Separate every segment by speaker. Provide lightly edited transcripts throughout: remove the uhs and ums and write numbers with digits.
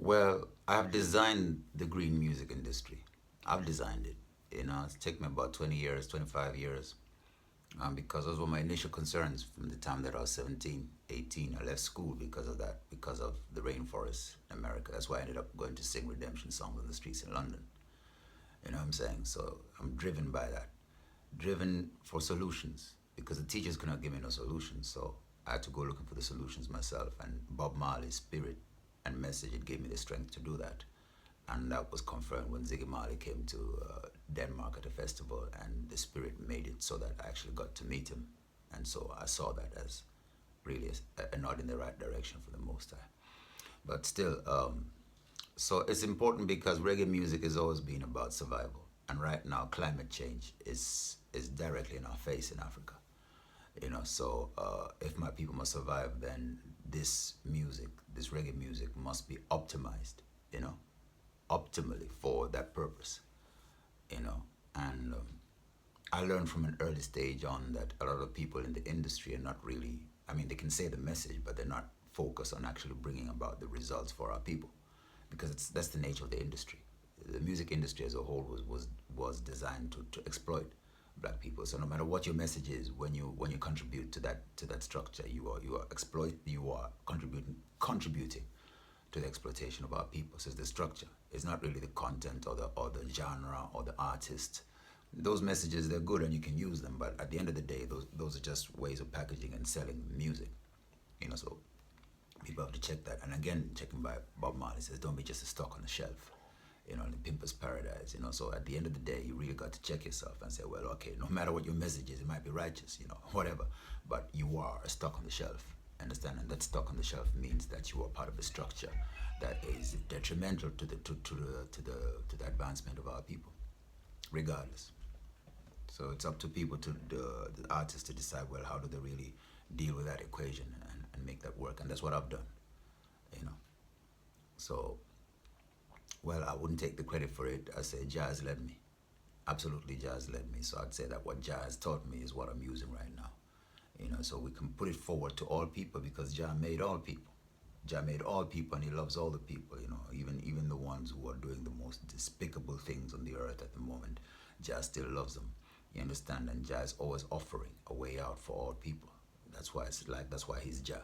Speaker 1: Well, I've designed the green music industry. I've designed it. It's taken me about 20 years, 25 years, because those were my initial concerns from the time that I was 17, 18. I left school because of that, because of the rainforest in America. That's why I ended up going to sing redemption songs on the streets in London. You know what I'm saying? So I'm driven by that, driven for solutions, because the teachers could not give me no solutions. So I had to go looking for the solutions myself. And Bob Marley's spirit and message, it gave me the strength to do that. And that was confirmed when Ziggy Marley came to Denmark at a festival, and the spirit made it so that I actually got to meet him. And so I saw that as really a nod in the right direction for the Most High. But still, so it's important because reggae music has always been about survival, and right now climate change is directly in our face in Africa. So if my people must survive, then this music, this reggae music, must be optimized. You know, optimally for that purpose. And I learned from an early stage on that a lot of people in the industry are not really. I mean, they can say the message, but they're not focused on actually bringing about the results for our people, because that's the nature of the industry. The music industry as a whole was designed to exploit black people. So no matter what your message is, when you contribute to that structure, you are contributing to the exploitation of our people. So it's the structure. It's not really the content or the genre or the artist. Those messages, they're good and you can use them, but at the end of the day, those are just ways of packaging and selling music. So people have to check that. And again, checking by Bob Marley says, don't be just a stock on the shelf. In the pimper's paradise. So at the end of the day, you really got to check yourself and say, well, okay, no matter what your message is, it might be righteous, whatever, but you are a stock on the shelf. Understand? And that stock on the shelf means that you are part of a structure that is detrimental to the advancement of our people, regardless. So it's up to people, to the artists, to decide, well, how do they really deal with that equation and make that work. And that's what I've done. you know so, well, I wouldn't take the credit for it. I say jazz led me. Absolutely, jazz led me. So I'd say that what jazz taught me is what I'm using right now. So we can put it forward to all people, because Jah made all people. Jah made all people, and He loves all the people. Even the ones who are doing the most despicable things on the earth at the moment. Jah still loves them. You understand? And Jah is always offering a way out for all people. That's why He's Jah.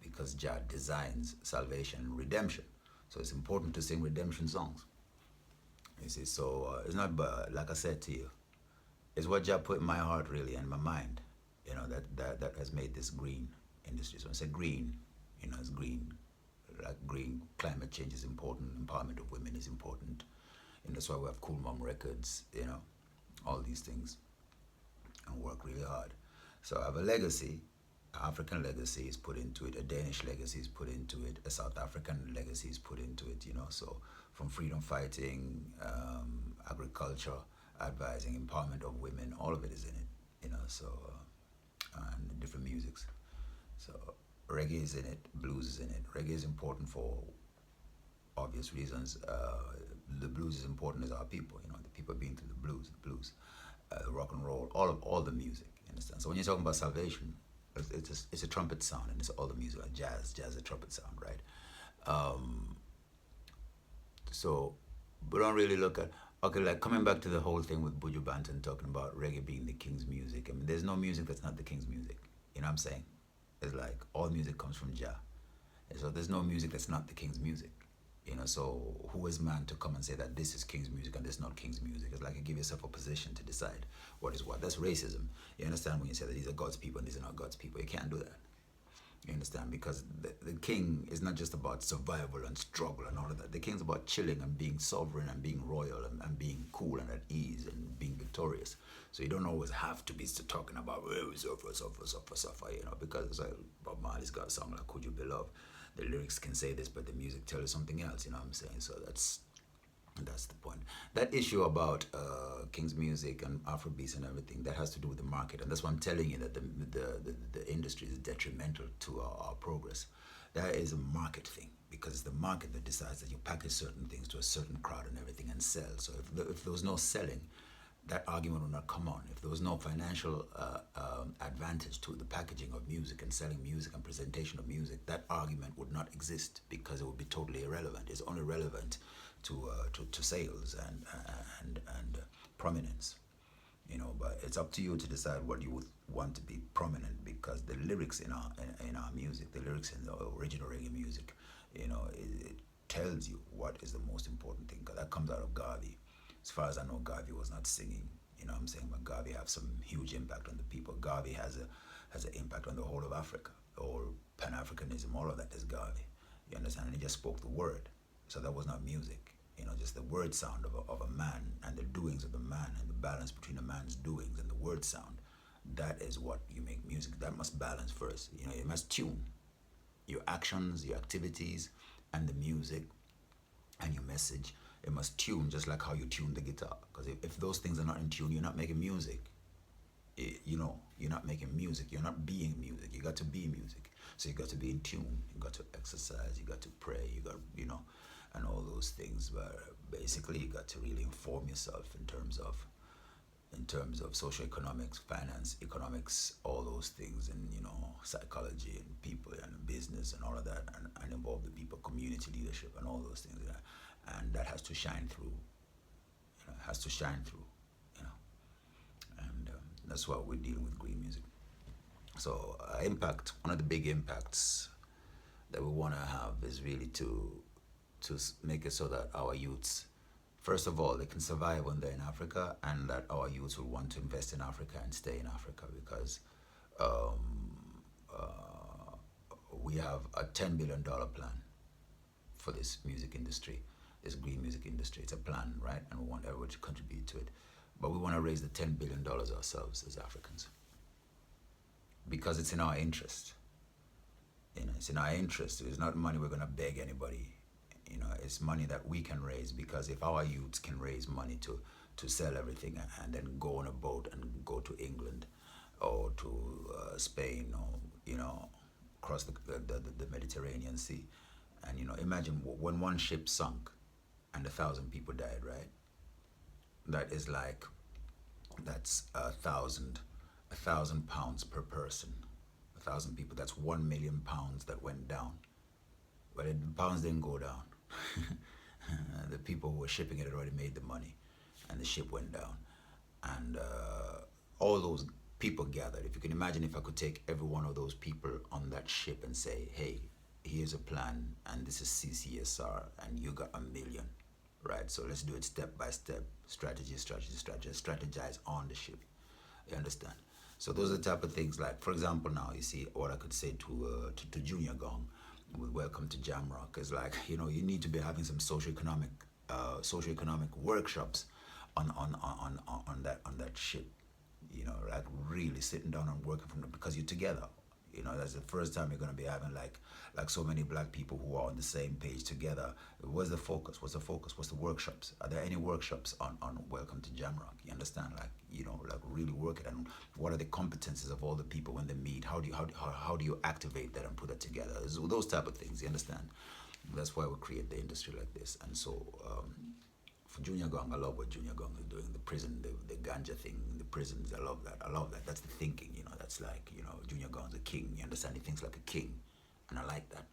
Speaker 1: Because Jah designs salvation and redemption. So it's important to sing redemption songs. You see, so it's not, like I said to you, it's what Jah put in my heart, really, and my mind. That has made this green industry. So when I say green, it's green. Like green, climate change is important. Empowerment of women is important. And that's why we have Cool Mom Records. All these things, and work really hard. So I have a legacy. African legacy is put into it, a Danish legacy is put into it, a South African legacy is put into it, so from freedom fighting, agriculture, advising, empowerment of women, all of it is in it, and different musics. So reggae is in it, blues is in it. Reggae is important for obvious reasons. The blues is important as our people, the people being through the blues, rock and roll, all the music, you understand? So when you're talking about salvation, it's a trumpet sound, and it's all the music, like jazz is a trumpet sound, right? So we don't really look at, okay, like coming back to the whole thing with Buju Banton talking about reggae being the king's music. I mean, there's no music that's not the king's music. You know what I'm saying? It's like all music comes from Jah. And so there's no music that's not the king's music. So who is man to come and say that this is king's music and this is not king's music? It's like you give yourself a position to decide what is what. That's racism. You understand, when you say that these are God's people and these are not God's people? You can't do that. You understand? Because the king is not just about survival and struggle and all of that. The king's about chilling and being sovereign and being royal and being cool and at ease and being victorious. So you don't always have to be talking about, oh, suffer, because it's like Bob Marley's got a song like Could You Be Loved? The lyrics can say this, but the music tells you something else, you know what I'm saying? So that's the point. That issue about King's music and Afrobeats and everything, that has to do with the market. And that's why I'm telling you that the industry is detrimental to our progress. That is a market thing, because it's the market that decides that you package certain things to a certain crowd and everything and sell. So if there was no selling, that argument would not come on. If there was no financial advantage to the packaging of music and selling music and presentation of music, that argument would not exist because it would be totally irrelevant. It's only relevant to sales and prominence. But it's up to you to decide what you would want to be prominent, because the lyrics in our music, the lyrics in the original reggae music, it tells you what is the most important thing, because that comes out of Garvey. As far as I know, Garvey was not singing. What I'm saying, but Garvey have some huge impact on the people. Garvey has an impact on the whole of Africa, the whole Pan-Africanism, all of that is Garvey. You understand? And he just spoke the word, so that was not music. Just the word sound of a man and the doings of the man and the balance between a man's doings and the word sound. That is what you make music. That must balance first. You must tune your actions, your activities, and the music and your message. It must tune just like how you tune the guitar. Because if those things are not in tune, you're not making music. You're not making music. You're not being music. You got to be music. So you got to be in tune. You got to exercise. You got to pray. You got, and all those things. But basically, you got to really inform yourself in terms of socioeconomics, finance, economics, all those things, and psychology and people and business and all of that, and involve the people, community leadership and all those things. And that has to shine through. It has to shine through. And that's what we're dealing with green music. So impact. One of the big impacts that we want to have is really to make it so that our youths, first of all, they can survive when they're in Africa, and that our youths will want to invest in Africa and stay in Africa, because we have a $10 billion plan for this music industry, this green music industry. It's a plan, right? And we want everyone to contribute to it. But we want to raise the $10 billion ourselves as Africans, because it's in our interest. It's in our interest. It's not money we're going to beg anybody. It's money that we can raise, because if our youths can raise money to sell everything and then go on a boat and go to England or to Spain, or across the Mediterranean Sea, and imagine when one ship sunk and 1,000 people died, right? That's £1,000 per person. 1,000 people. That's 1 million pounds that went down. But the pounds didn't go down. The people who were shipping it had already made the money, and the ship went down. And all those people gathered. If you can imagine, if I could take every one of those people on that ship and say, hey, here's a plan, and this is CCSR, and you got 1 million, right? So let's do it step by step, strategize on the ship. You understand? So those are the type of things, like, for example, now, you see, what I could say to Junior Gong with Welcome to Jamrock is like, you need to be having some socioeconomic workshops on that ship, like really sitting down and working from them, because you're together. That's the first time you're going to be having like so many black people who are on the same page together. What's the focus? What's the workshops? Are there any workshops on Welcome to Jamrock? You understand? Like really work it, and what are the competencies of all the people when they meet? How do you activate that and put that together? Those type of things, you understand? That's why we create the industry like this. And so for Junior Gong, I love what Junior Gong is doing. The prison, the ganja thing in the prisons, I love that. That's the thinking, that's like, Junior Gong's a king, you understand? He thinks like a king, and I like that.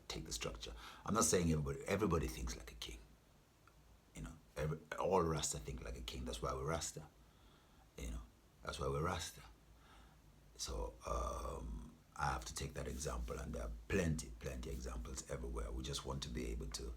Speaker 1: Take the structure. I'm not saying everybody thinks like a king. All Rasta think like a king. That's why we're Rasta. That's why we're Rasta. So I have to take that example, and there are plenty examples everywhere. We just want to be able to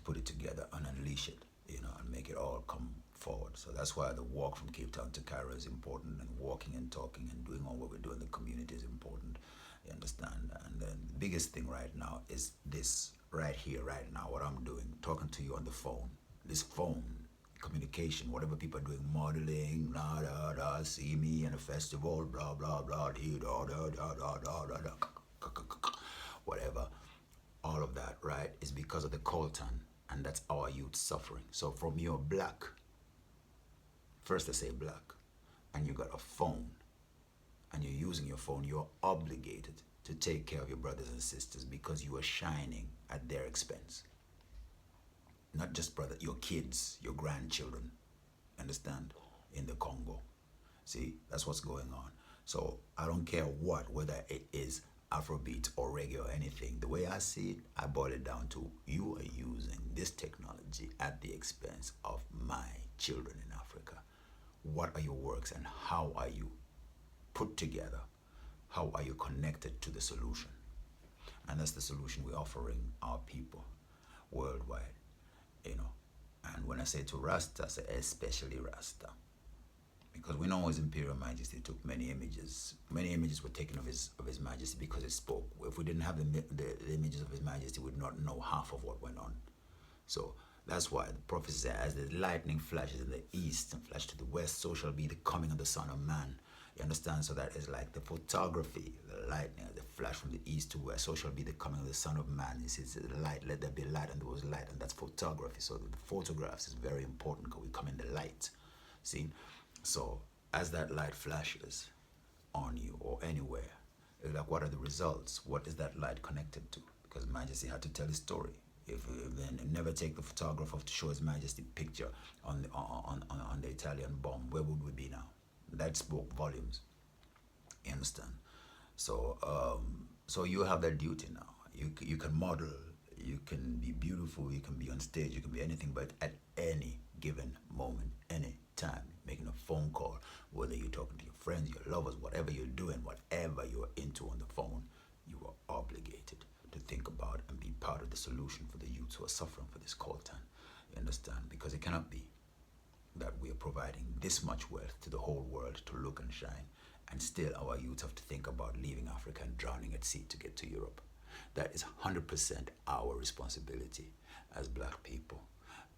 Speaker 1: put it together and unleash it, and make it all come forward. So that's why the walk from Cape Town to Cairo is important, and walking and talking and doing all what we do in the community is important. You understand? And then the biggest thing right now is this right here, right now, what I'm doing, talking to you on the phone. This phone communication, whatever people are doing, modeling, blah, blah, blah, see me in a festival, blah, blah, blah, whatever, all of that, right, is because of the coltan, and that's our youth suffering. So from your black, first I say black, and you got a phone, and you're using your phone, you're obligated to take care of your brothers and sisters, because you are shining at their expense. not just brother, your kids, your grandchildren, understand, in the Congo. See, that's what's going on. So I don't care what, whether it is Afrobeat or reggae or anything. The way I see it, I boil it down to you are using this technology at the expense of my children in Africa. What are your works and how are you put together? How are you connected to the solution? And that's the solution we're offering our people worldwide, you know. And when I say to Rasta, I say especially Rasta. Because we know His Imperial Majesty took many images. Many images were taken of His Majesty because it spoke. If we didn't have the images of His Majesty, we'd not know half of what went on. So that's why the prophecy says, as the lightning flashes in the east and flashes to the west, so shall be the coming of the Son of Man. You understand? So that is like the photography, the lightning, the flash from the east to west, so shall be the coming of the Son of Man. He says, light, let there be light, and there was light, and that's photography. So the photographs is very important because we come in the light. See? So as that light flashes on you or anywhere, it's like, what are the results? What is that light connected to? Because Majesty had to tell his story. If then never take the photographer to show His Majesty picture on the Italian bomb, where would we be now? That spoke volumes. You understand? So so you have that duty now. You can model, you can be beautiful, you can be on stage, you can be anything, but at any given moment, any time, making a phone call, whether you're talking to your friends, your lovers, whatever you're doing, whatever you're into on the phone, you are obligated to think about and be part of the solution for the youths who are suffering for this coltan. You understand? Because it cannot be that we are providing this much wealth to the whole world to look and shine, and still our youth have to think about leaving Africa and drowning at sea to get to Europe. That is 100% our responsibility as black people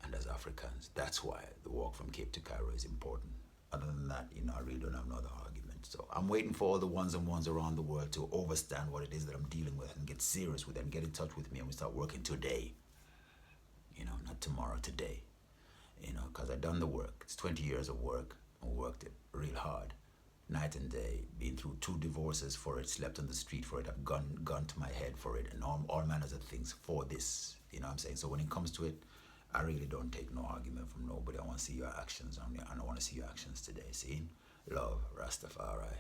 Speaker 1: and as Africans. That's why the walk from Cape to Cairo is important. Other than that, I really don't have another argument. So I'm waiting for all the ones and ones around the world to understand what it is that I'm dealing with and get serious with it and get in touch with me, and we start working today. Not tomorrow, today. Because I've done the work. It's 20 years of work. I worked it real hard, night and day, been through 2 divorces for it, slept on the street for it, I've gone to my head for it, and all manners of things for this. You know what I'm saying? So when it comes to it, I really don't take no argument from nobody. I want to see your actions, and I want to see your actions today. See? Love, Rastafari.